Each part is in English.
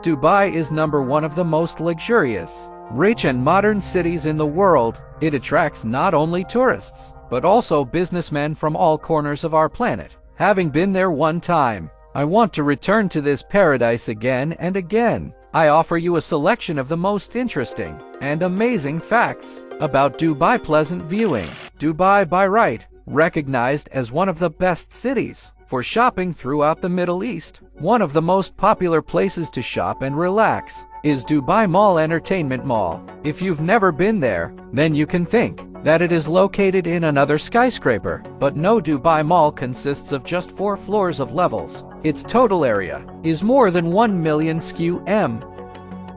Dubai is number one of the most luxurious, rich and modern cities in the world. It attracts not only tourists, but also businessmen from all corners of our planet. Having been there one time, I want to return to this paradise again and again. I offer you a selection of the most interesting and amazing facts about Dubai. Pleasant viewing. Dubai by right, recognized as one of the best cities for shopping throughout the Middle East. One of the most popular places to shop and relax is Dubai Mall Entertainment Mall. If you've never been there, then you can think that it is located in another skyscraper. But no, Dubai Mall consists of just 4 floors of levels. Its total area is more than 1 million square meters.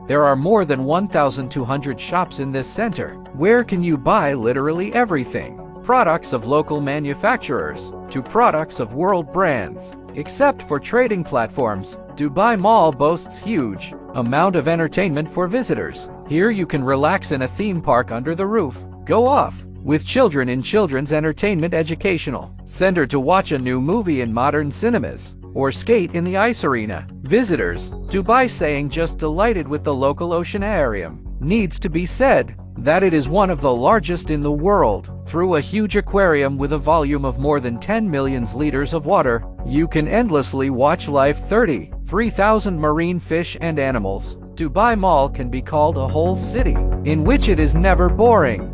There are more than 1,200 shops in this center, where can you buy literally everything. Products of local manufacturers to products of world brands. Except for trading platforms, Dubai Mall boasts huge amount of entertainment for visitors. Here you can relax in a theme park under the roof, go off with children in children's entertainment educational center to watch a new movie in modern cinemas, or skate in the ice arena. Visitors, Dubai saying just delighted with the local oceanarium. Needs to be said that it is one of the largest in the world. Through a huge aquarium with a volume of more than 10 million liters of water, you can endlessly watch life. 33,000 marine fish and animals. Dubai Mall can be called a whole city, in which it is never boring.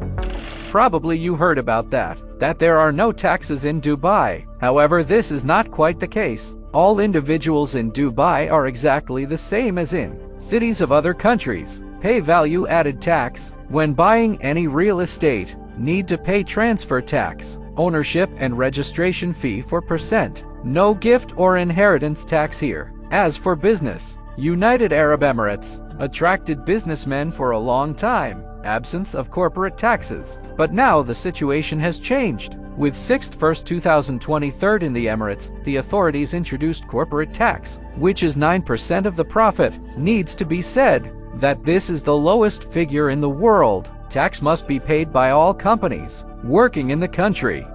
Probably you heard about that there are no taxes in Dubai. However, this is not quite the case. All individuals in Dubai are exactly the same as in cities of other countries. Pay value-added tax when buying any real estate. Need to pay transfer tax, ownership and registration fee for %. No gift or inheritance tax here. As for business, United Arab Emirates attracted businessmen for a long time. Absence of corporate taxes. But now the situation has changed. With 6/1/2023 in the Emirates, the authorities introduced corporate tax, which is 9% of the profit. Needs to be said that this is the lowest figure in the world. Tax must be paid by all companies working in the country.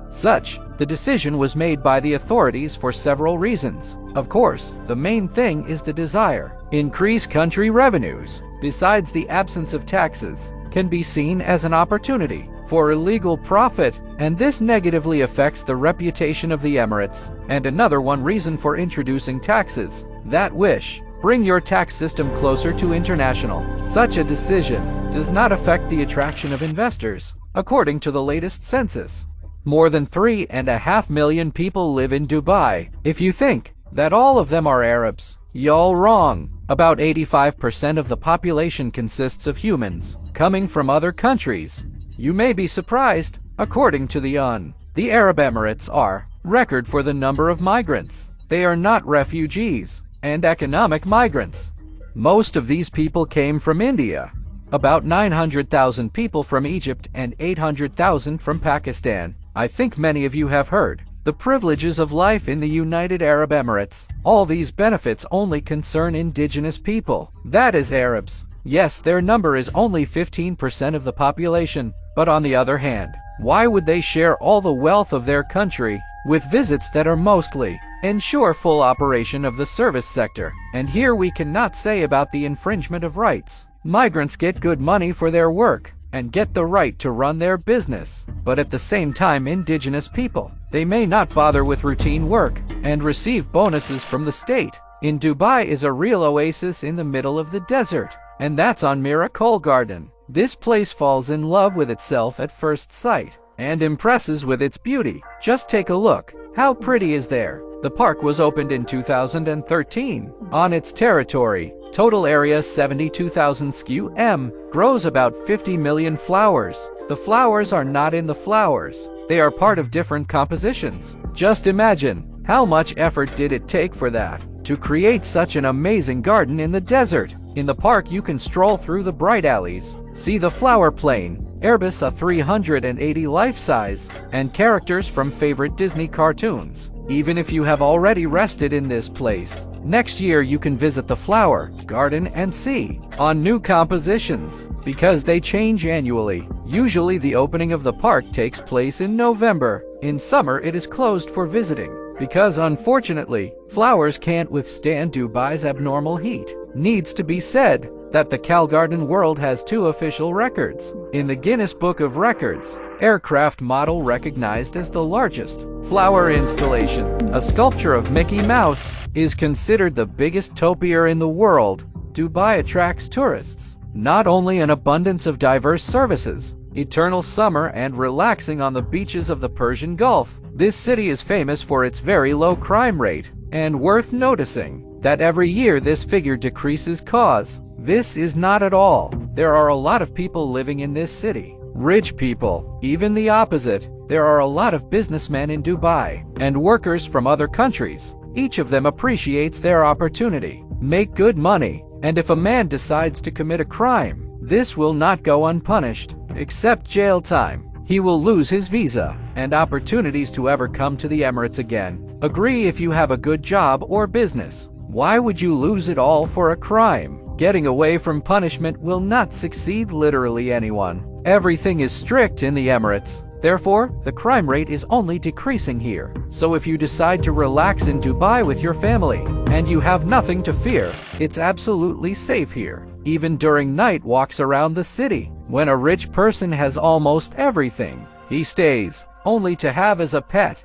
The decision was made by the authorities for several reasons. Of course, the main thing is the desire increase country revenues. Besides, the absence of taxes can be seen as an opportunity for illegal profit, and this negatively affects the reputation of the Emirates. And another one reason for introducing taxes, that wish bring your tax system closer to international. Such a decision does not affect the attraction of investors. According to the latest census, more than 3.5 million people live in Dubai. If you think that all of them are Arabs, y'all wrong. About 85% of the population consists of humans coming from other countries. You may be surprised. According to the Arab Emirates are record for the number of migrants. They are not refugees and economic migrants. Most of these people came from India. About 900,000 people from Egypt and 800,000 from Pakistan. I think many of you have heard the privileges of life in the United Arab Emirates. All these benefits only concern indigenous people, that is Arabs. Yes, their number is only 15% of the population, but on the other hand, why would they share all the wealth of their country with visits that are mostly ensure full operation of the service sector? And here we cannot say about the infringement of rights. Migrants get good money for their work and get the right to run their business, but at the same time indigenous people, they may not bother with routine work and receive bonuses from the state. In Dubai is a real oasis in the middle of the desert, and that's on Miracle Garden. This place falls in love with itself at first sight and impresses with its beauty. Just take a look. How pretty is there? The park was opened in 2013. On its territory, total area 72,000 square meters, grows about 50 million flowers. The flowers are not in the flowers. They are part of different compositions. Just imagine, how much effort did it take for that? To create such an amazing garden in the desert. In the park you can stroll through the bright alleys, see the flower plane, Airbus a 380 life-size, and characters from favorite Disney cartoons. Even if you have already rested in this place, next year you can visit the flower garden and see on new compositions, because they change annually. Usually the opening of the park takes place in November. In summer it is closed for visiting, because unfortunately, flowers can't withstand Dubai's abnormal heat. needs to be said that the Calgarden World has 2 official records. In the Guinness Book of Records, aircraft model recognized as the largest flower installation, a sculpture of Mickey Mouse, is considered the biggest topiary in the world. Dubai attracts tourists. Not only an abundance of diverse services, eternal summer and relaxing on the beaches of the Persian Gulf, this city is famous for its very low crime rate, and worth noticing that every year this figure decreases cause. This is not at all. There are a lot of people living in this city. Rich people. Even the opposite. There are a lot of businessmen in Dubai, and workers from other countries. Each of them appreciates their opportunity, make good money, and if a man decides to commit a crime, this will not go unpunished, except jail time. He will lose his visa and opportunities to ever come to the Emirates again. Agree if you have a good job or business. Why would you lose it all for a crime? Getting away from punishment will not succeed literally anyone. Everything is strict in the Emirates. Therefore, the crime rate is only decreasing here. So if you decide to relax in Dubai with your family, and you have nothing to fear, it's absolutely safe here. Even during night walks around the city, when a rich person has almost everything he stays, only to have as a pet.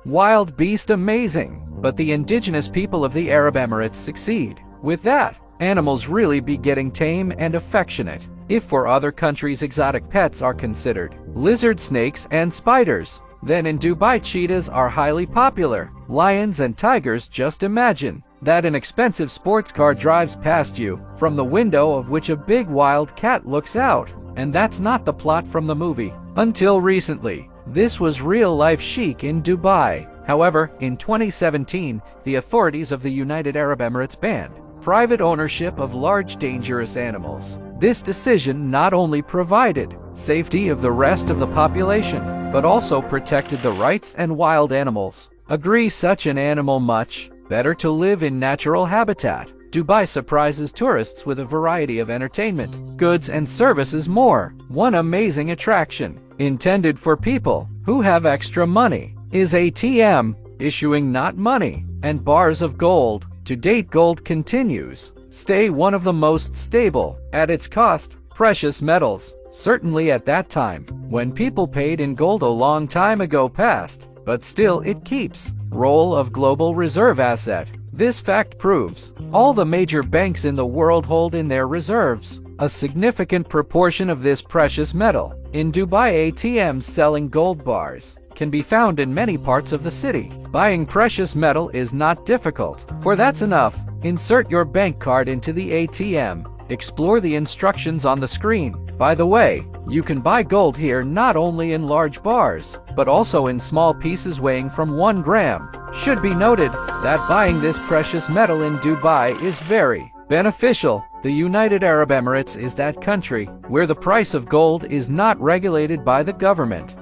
Wild beast amazing, but the indigenous people of the Arab Emirates succeed. With that, animals really be getting tame and affectionate. If for other countries exotic pets are considered lizard snakes and spiders, then in Dubai cheetahs are highly popular. Lions and tigers. Just imagine that an expensive sports car drives past you, from the window of which a big wild cat looks out. And that's not the plot from the movie. Until recently, this was real-life chic in Dubai. However, in 2017, the authorities of the United Arab Emirates banned private ownership of large dangerous animals. This decision not only provided safety of the rest of the population, but also protected the rights and wild animals. Agree such an animal much better to live in natural habitat. Dubai surprises tourists with a variety of entertainment, goods and services more. One amazing attraction, intended for people who have extra money, is ATM, issuing not money, and bars of gold. To date, gold continues stay one of the most stable at its cost. Precious metals, certainly at that time, when people paid in gold a long time ago past, but still it keeps role of global reserve asset. This fact proves all the major banks in the world hold in their reserves a significant proportion of this precious metal. In Dubai, ATMs selling gold bars can be found in many parts of the city. Buying precious metal is not difficult, for that's enough. Insert your bank card into the ATM. Explore the instructions on the screen. By the way, you can buy gold here not only in large bars, but also in small pieces weighing from 1 gram. Should be noted that buying this precious metal in Dubai is very beneficial. The United Arab Emirates is that country where the price of gold is not regulated by the government.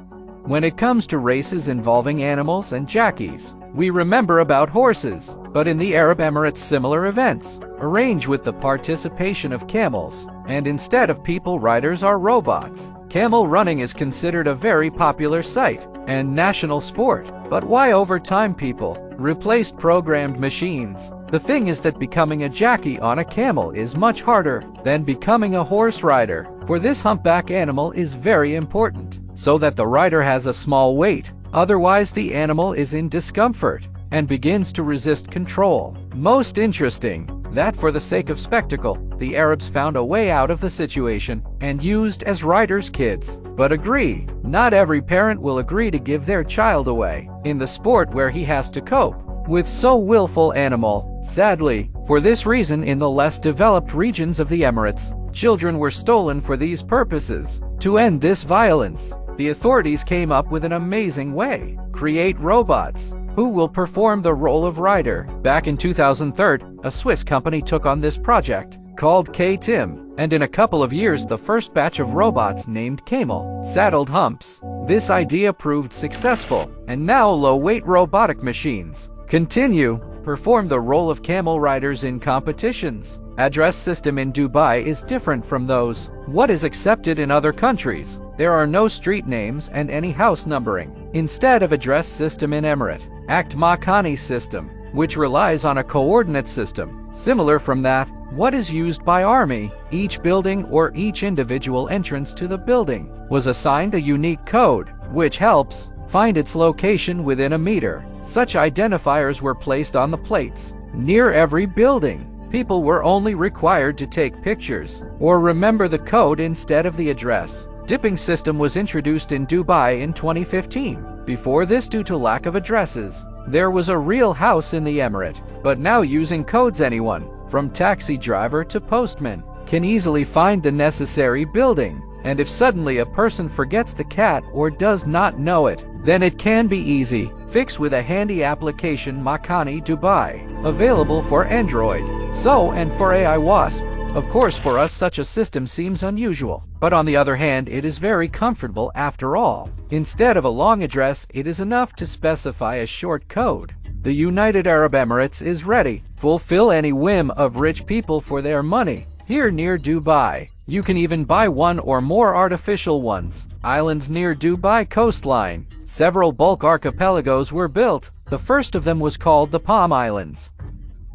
When it comes to races involving animals and jockeys, we remember about horses, but in the Arab Emirates similar events arrange with the participation of camels, and instead of people, riders are robots. Camel running is considered a very popular sight and national sport, but why over time people replaced programmed machines? The thing is that becoming a jockey on a camel is much harder than becoming a horse rider, for this humpback animal is very important, so that the rider has a small weight. Otherwise the animal is in discomfort and begins to resist control. Most interesting that for the sake of spectacle, the Arabs found a way out of the situation and used as riders kids. But agree, not every parent will agree to give their child away in the sport where he has to cope with so willful animal. Sadly, for this reason in the less developed regions of the Emirates, children were stolen for these purposes. To end this violence, the authorities came up with an amazing way: create robots who will perform the role of rider. Back in 2003, a Swiss company took on this project called K-Tim, and in a couple of years the first batch of robots named Camel saddled humps. This idea proved successful, and now low-weight robotic machines continue perform the role of camel riders in competitions. Address system in Dubai is different from those what is accepted in other countries. There are no street names and any house numbering. Instead of address system in Emirate, Act Makani system, which relies on a coordinate system, Similar from that, what is used by Army, each building or each individual entrance to the building was assigned a unique code, which helps find its location within a meter. Such identifiers were placed on the plates near every building. People were only required to take pictures or remember the code instead of the address. Dipping system was introduced in Dubai in 2015. Before this, due to lack of addresses, there was a real house in the emirate. But now, using codes, anyone, from taxi driver to postman, can easily find the necessary building. And if suddenly a person forgets the cat or does not know it, then it can be easy fixed with a handy application, Makani Dubai, available for Android. So, and for AI Wasp. Of course, for us such a system seems unusual, but on the other hand, it is very comfortable after all. Instead of a long address, it is enough to specify a short code. The United Arab Emirates is ready. Fulfill any whim of rich people for their money. Here near Dubai, you can even buy one or more artificial ones. Islands near Dubai coastline. Several bulk archipelagos were built. The first of them was called the Palm Islands.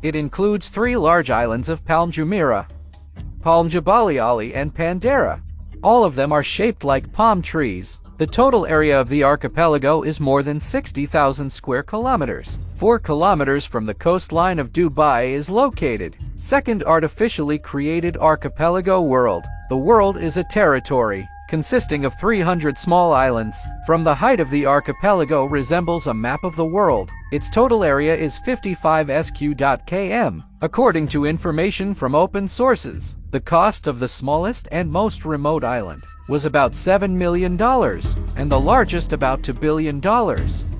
It includes 3 large islands of Palm Jumeirah, Palm Jabali Ali, and Pandera. All of them are shaped like palm trees. The total area of the archipelago is more than 60,000 square kilometers. 4 kilometers from the coastline of Dubai is located. Second artificially created archipelago world. The world is a territory consisting of 300 small islands. From the height of the archipelago resembles a map of the world. Its total area is 55 sq.km. According to information from open sources, the cost of the smallest and most remote island was about $7 million, and the largest about $2 billion.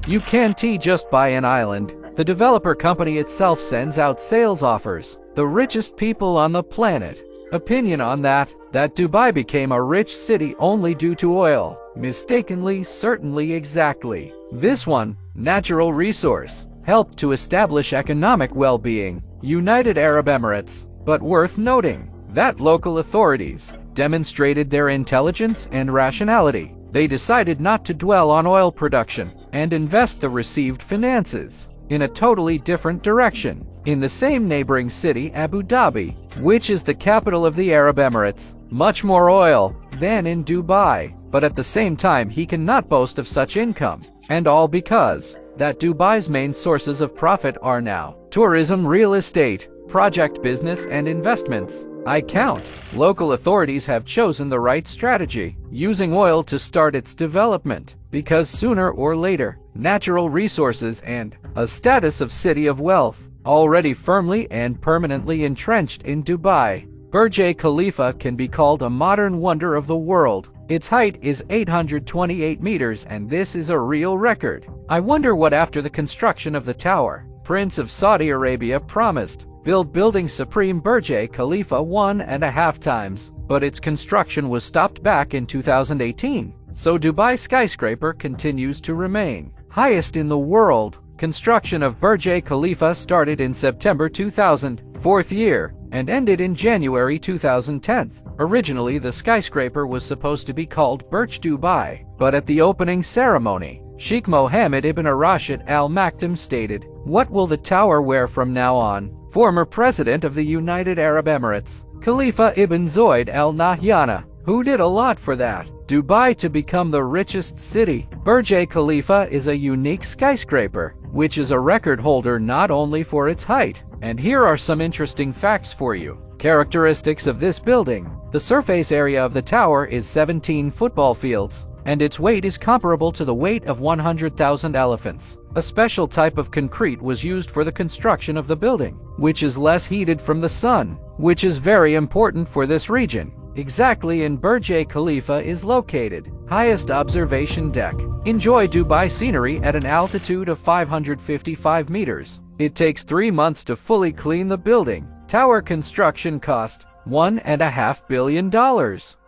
You can't just buy an island. The developer company itself sends out sales offers. The richest people on the planet. Opinion on that Dubai became a rich city only due to oil. Mistakenly, certainly, exactly. This one, natural resource, helped to establish economic well-being. United Arab Emirates. But worth noting that local authorities demonstrated their intelligence and rationality. They decided not to dwell on oil production and invest the received finances in a totally different direction. In the same neighboring city, Abu Dhabi, which is the capital of the Arab Emirates, much more oil than in Dubai, but at the same time he cannot boast of such income. And all because that Dubai's main sources of profit are now tourism, real estate, project business, and investments. I count. Local authorities have chosen the right strategy, using oil to start its development, because sooner or later, natural resources and a status of city of wealth, already firmly and permanently entrenched in Dubai. Burj Khalifa can be called a modern wonder of the world. Its height is 828 meters, and this is a real record. I wonder what after the construction of the tower, Prince of Saudi Arabia promised building Supreme Burj Khalifa 1.5 times, but its construction was stopped back in 2018. So Dubai skyscraper continues to remain highest in the world. Construction of Burj Khalifa started in September 2000, 4th year, and ended in January 2010. Originally, the skyscraper was supposed to be called Burj Dubai, but at the opening ceremony, Sheikh Mohammed ibn Rashid Al Maktoum stated, "What will the tower wear from now on?" Former president of the United Arab Emirates, Khalifa ibn Zoid Al Nahyan, who did a lot for that Dubai to become the richest city. Burj Khalifa is a unique skyscraper, which is a record holder not only for its height. And here are some interesting facts for you. Characteristics of this building. The surface area of the tower is 17 football fields, and its weight is comparable to the weight of 100,000 elephants. A special type of concrete was used for the construction of the building, which is less heated from the sun, which is very important for this region. Exactly in Burj Khalifa is located highest observation deck. Enjoy Dubai scenery at an altitude of 555 meters. It takes 3 months to fully clean the building. Tower construction cost $1.5 billion.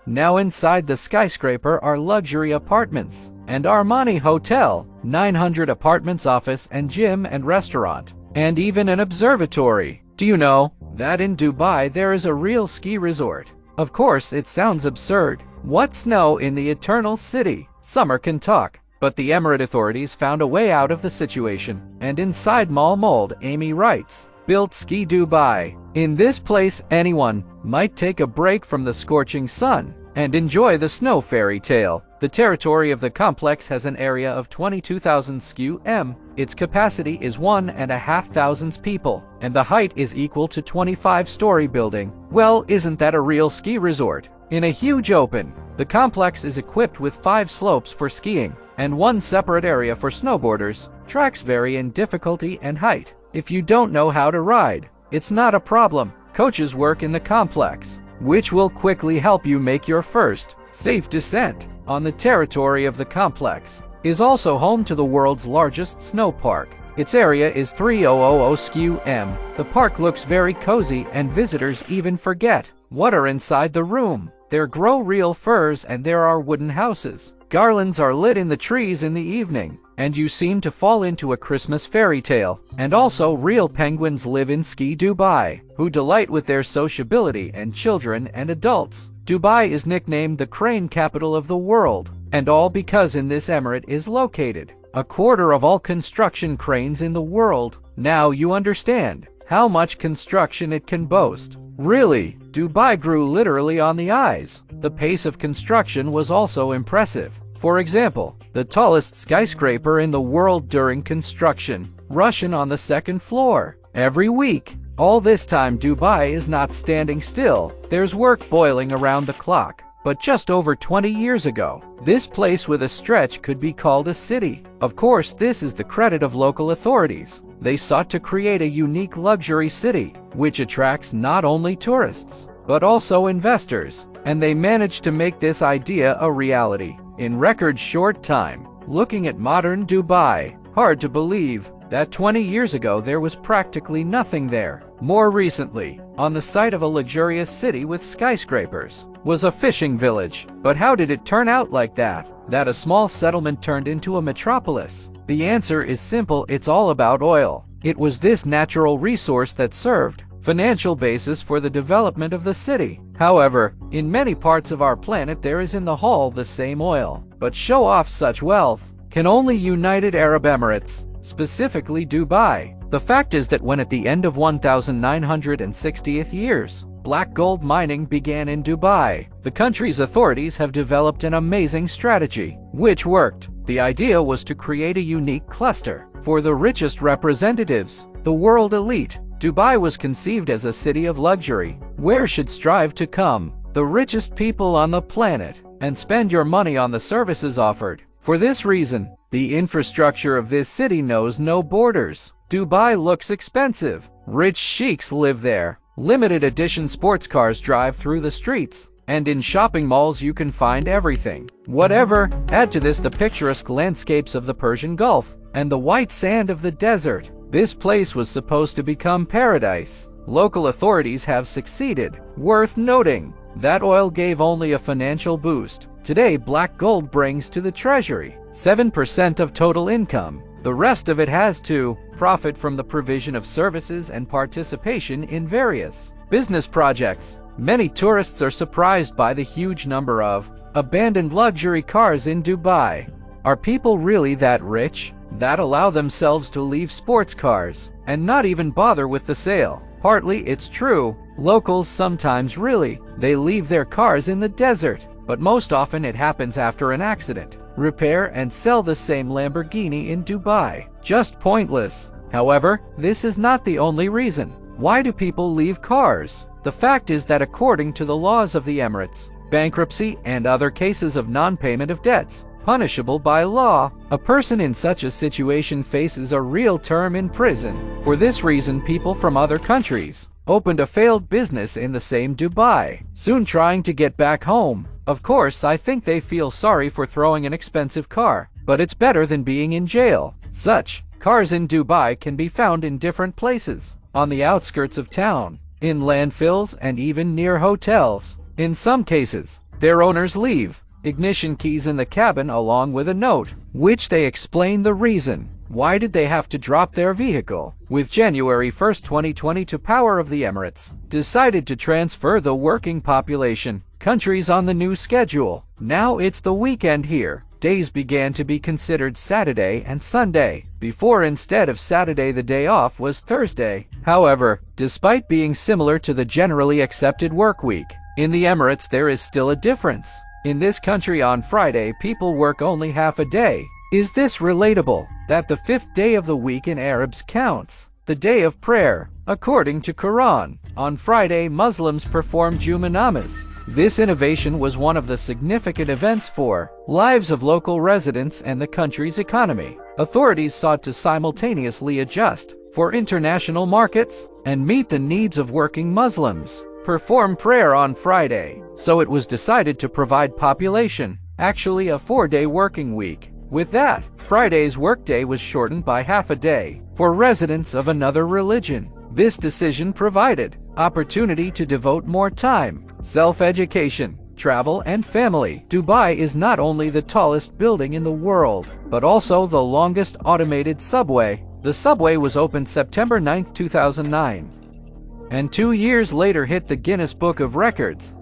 Now inside the skyscraper are luxury apartments and Armani Hotel, 900 apartments, office and gym and restaurant, and even an observatory. Do you know that in Dubai there is a real ski resort? Of course, it sounds absurd. What snow in the eternal city? Summer can talk. But the Emirate authorities found a way out of the situation. And inside Mall Mold, Amy writes, built Ski Dubai. In this place, anyone might take a break from the scorching sun and enjoy the snow fairy tale. The territory of the complex has an area of 22,000 sq.m. Its capacity is 1,500 people, and the height is equal to 25-story building. Well, isn't that a real ski resort? In a huge open, the complex is equipped with 5 slopes for skiing and 1 separate area for snowboarders. Tracks vary in difficulty and height. If you don't know how to ride, it's not a problem. Coaches work in the complex, which will quickly help you make your first safe descent. On the territory of the complex is also home to the world's largest snow park. Its area is 3,000 sq.m. The park looks very cozy, and visitors even forget what are inside the room. There grow real firs, and there are wooden houses. Garlands are lit in the trees in the evening, and you seem to fall into a Christmas fairy tale. And also, real penguins live in Ski Dubai, who delight with their sociability, and children and adults. Dubai is nicknamed the crane capital of the world, and all because in this emirate is located a quarter of all construction cranes in the world. Now you understand how much construction it can boast. Really, Dubai grew literally on the eyes. The pace of construction was also impressive. For example, the tallest skyscraper in the world during construction, Russian on the 2nd floor, every week. All this time, Dubai is not standing still. There's work boiling around the clock. But just over 20 years ago, this place with a stretch could be called a city. Of course, this is the credit of local authorities. They sought to create a unique luxury city, which attracts not only tourists, but also investors. And they managed to make this idea a reality in record short time. Looking at modern Dubai, hard to believe that 20 years ago there was practically nothing there. More recently, on the site of a luxurious city with skyscrapers, was a fishing village. But how did it turn out like that? That a small settlement turned into a metropolis? The answer is simple: it's all about oil. It was this natural resource that served financial basis for the development of the city. However, in many parts of our planet there is in the hall the same oil. But show off such wealth can only United Arab Emirates, specifically Dubai. The fact is that when at the end of 1960th years, black gold mining began in Dubai, the country's authorities have developed an amazing strategy, which worked. The idea was to create a unique cluster for the richest representatives, the world elite. Dubai was conceived as a city of luxury, where should strive to come the richest people on the planet and spend your money on the services offered. For this reason, the infrastructure of this city knows no borders. Dubai looks expensive. Rich sheiks live there. Limited edition sports cars drive through the streets. And in shopping malls you can find everything. Whatever. Add to this the picturesque landscapes of the Persian Gulf and the white sand of the desert. This place was supposed to become paradise. Local authorities have succeeded. Worth noting that oil gave only a financial boost. Today, black gold brings to the treasury 7% of total income. The rest of it has to profit from the provision of services and participation in various business projects. Many tourists are surprised by the huge number of abandoned luxury cars in Dubai. Are people really that rich that allow themselves to leave sports cars and not even bother with the sale? Partly it's true. Locals sometimes they leave their cars in the desert, but most often it happens after an accident. Repair and sell the same Lamborghini in Dubai. Just pointless. However, this is not the only reason. Why do people leave cars? The fact is that according to the laws of the Emirates, bankruptcy and other cases of non-payment of debts, punishable by law, a person in such a situation faces a real term in prison. For this reason, people from other countries opened a failed business in the same Dubai, soon trying to get back home. Of course, I think they feel sorry for throwing an expensive car, but it's better than being in jail. Such cars in Dubai can be found in different places, on the outskirts of town, in landfills, and even near hotels. In some cases, their owners leave ignition keys in the cabin along with a note, which they explain the reason. Why did they have to drop their vehicle? With January 1, 2022, Power of the Emirates decided to transfer the working population countries on the new schedule. Now it's the weekend here. days began to be considered Saturday and Sunday, before instead of Saturday the day off was Thursday. However, despite being similar to the generally accepted work week, in the Emirates there is still a difference. In this country on Friday people work only half a day. Is this relatable? That the fifth day of the week in Arabs counts the day of prayer. According to Quran, on Friday Muslims perform Juma namaz. This innovation was one of the significant events for lives of local residents and the country's economy. Authorities sought to simultaneously adjust for international markets and meet the needs of working Muslims perform prayer on Friday. So it was decided to provide population actually a 4-day working week. With that, Friday's workday was shortened by half a day for residents of another religion. This decision provided opportunity to devote more time, self-education, travel, and family. Dubai is not only the tallest building in the world, but also the longest automated subway. The subway was opened September 9, 2009, and 2 years later hit the Guinness Book of Records.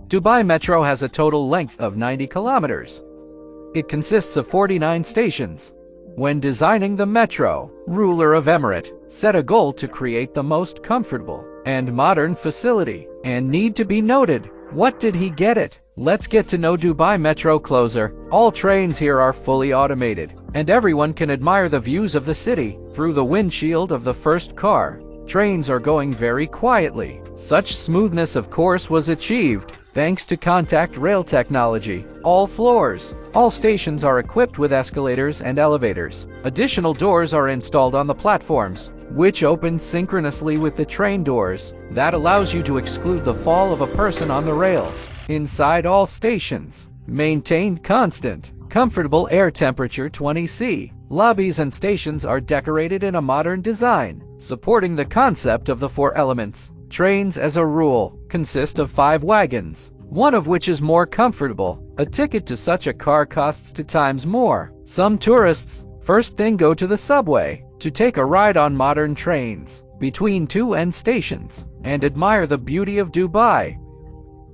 Dubai Metro has a total length of 90 kilometers. It consists of 49 stations. When designing the metro, ruler of Emirate set a goal to create the most comfortable and modern facility. And need to be noted, what did he get it? Let's get to know Dubai Metro closer. All trains here are fully automated, and everyone can admire the views of the city through the windshield of the first car. Trains are going very quietly. Such smoothness of course was achieved thanks to contact rail technology. All floors, all stations are equipped with escalators and elevators. Additional doors are installed on the platforms, which open synchronously with the train doors. That allows you to exclude the fall of a person on the rails. Inside all stations, maintained constant, comfortable air temperature 20°C. Lobbies and stations are decorated in a modern design, supporting the concept of the 4 elements. Trains, as a rule, consist of 5 wagons, one of which is more comfortable. A ticket to such a car costs 2 times more. Some tourists first thing go to the subway to take a ride on modern trains between 2 end stations and admire the beauty of Dubai.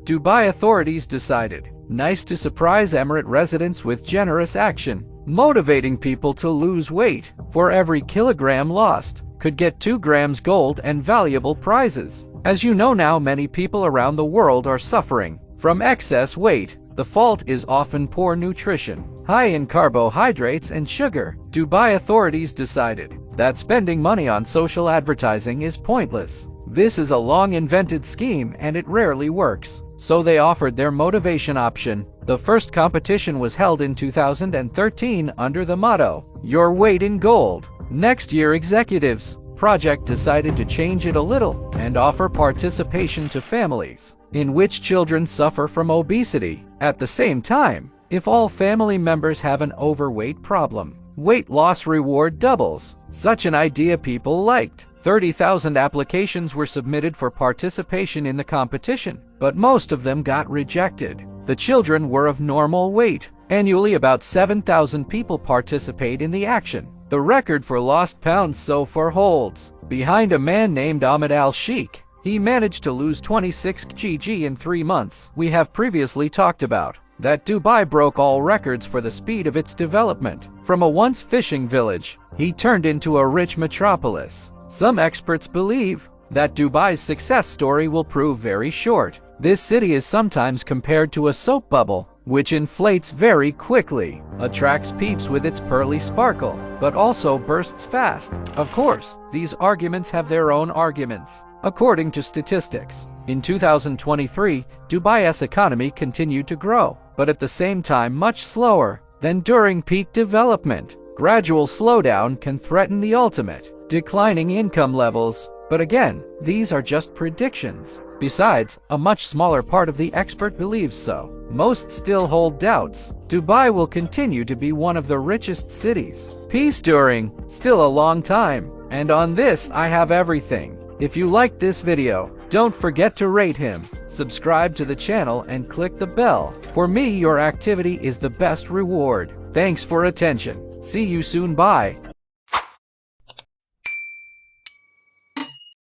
Dubai authorities decided, nice to surprise Emirate residents with generous action, motivating people to lose weight. For every kilogram lost, could get 2 grams gold and valuable prizes. As you know now, many people around the world are suffering from excess weight. The fault is often poor nutrition, high in carbohydrates and sugar. Dubai authorities decided that spending money on social advertising is pointless. This is a long-invented scheme and it rarely works. So they offered their motivation option. The first competition was held in 2013 under the motto, "Your weight in gold." Next year, executives project decided to change it a little and offer participation to families in which children suffer from obesity. At the same time, if all family members have an overweight problem, weight loss reward doubles. Such an idea people liked. 30,000 applications were submitted for participation in the competition, but most of them got rejected. The children were of normal weight. Annually, about 7,000 people participate in the action. The record for lost pounds so far holds behind a man named Ahmed Al-Sheikh. He managed to lose 26 kg in 3 months. We have previously talked about that Dubai broke all records for the speed of its development. From a once fishing village, he turned into a rich metropolis. Some experts believe that Dubai's success story will prove very short. This city is sometimes compared to a soap bubble, which inflates very quickly, attracts peeps with its pearly sparkle, but also bursts fast. Of course, these arguments have their own arguments. According to statistics, in 2023, Dubai's economy continued to grow, but at the same time much slower than during peak development. Gradual slowdown can threaten the ultimate, declining income levels. But again, these are just predictions. Besides, a much smaller part of the expert believes so. Most still hold doubts. Dubai will continue to be one of the richest cities. Peace during still a long time. And on this, I have everything. If you liked this video, don't forget to rate him, subscribe to the channel and click the bell. For me, your activity is the best reward. Thanks for attention. See you soon. Bye.